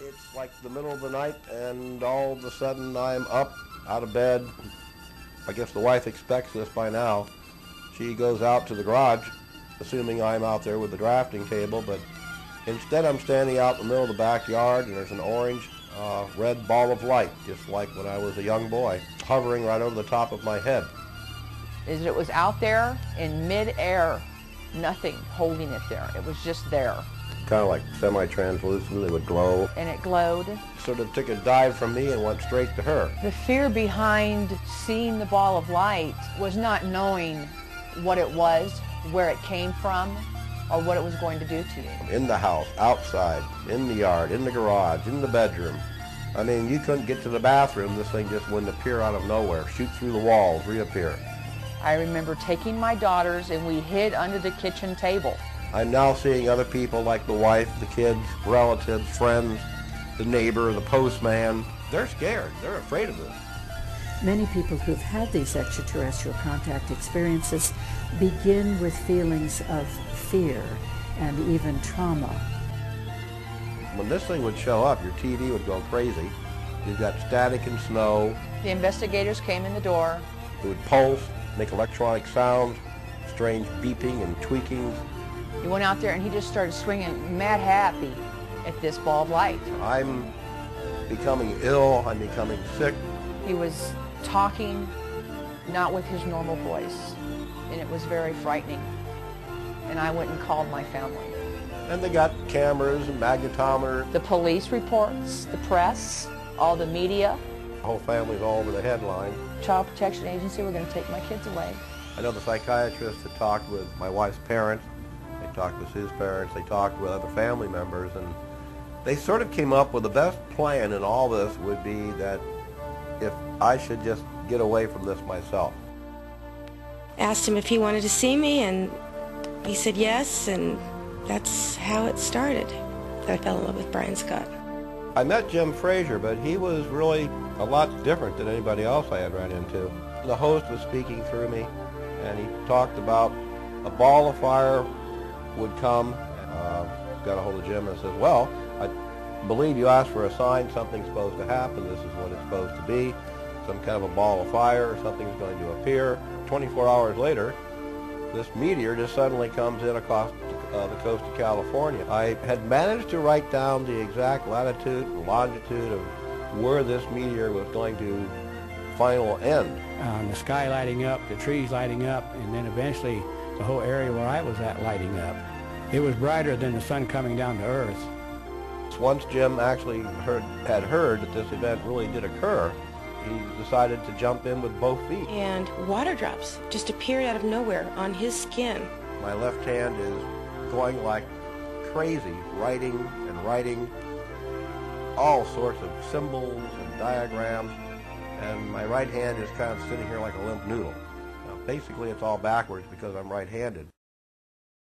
It's like the middle of the night, and all of a sudden I'm up, out of bed. I guess the wife expects this by now. She goes out to the garage, assuming I'm out there with the drafting table, but instead I'm standing out in the middle of the backyard, and there's an orange, red ball of light, just like when I was a young boy, hovering right over the top of my head. It was out there in mid-air, nothing holding it there. It was just there. Kind of like semi-translucent, it would glow. And it glowed. Sort of took a dive from me and went straight to her. The fear behind seeing the ball of light was not knowing what it was, where it came from, or what it was going to do to you. In the house, outside, in the yard, in the garage, in the bedroom. I mean, you couldn't get to the bathroom, this thing just wouldn't appear out of nowhere, shoot through the walls, reappear. I remember taking my daughters and we hid under the kitchen table. I'm now seeing other people like the wife, the kids, relatives, friends, the neighbor, the postman. They're scared. They're afraid of this. Many people who've had these extraterrestrial contact experiences begin with feelings of fear and even trauma. When this thing would show up, your TV would go crazy. You've got static and snow. The investigators came in the door. It would pulse, make electronic sounds, strange beeping and tweakings. He went out there and he just started swinging mad happy at this ball of light. I'm becoming ill, I'm becoming sick. He was talking not with his normal voice, and it was very frightening. And I went and called my family. And they got cameras and magnetometers. The police reports, the press, all the media. The whole family's all over the headline. Child Protection Agency, we're going to take my kids away. I know the psychiatrist that talked with my wife's parents. They talked with his parents. They talked with other family members. And they sort of came up with the best plan in all this would be that if I should just get away from this myself. Asked him if he wanted to see me, and he said yes, and that's how it started. I fell in love with Brian Scott. I met Jim Frazier, but he was really a lot different than anybody else I had run into. The host was speaking through me, and he talked about a ball of fire would come. Got a hold of Jim and says, well, I believe you asked for a sign, something's supposed to happen, this is what it's supposed to be, some kind of a ball of fire, something's going to appear. 24 hours later, this meteor just suddenly comes in across the coast of California. I had managed to write down the exact latitude and longitude of where this meteor was going to final end. The sky lighting up, the trees lighting up, and then eventually the whole area where I was at lighting up. It was brighter than the sun coming down to Earth. Once Jim actually had heard that this event really did occur, he decided to jump in with both feet. And water drops just appeared out of nowhere on his skin. My left hand is going like crazy, writing and writing all sorts of symbols and diagrams, and my right hand is kind of sitting here like a limp noodle. Now, basically it's all backwards because I'm right-handed.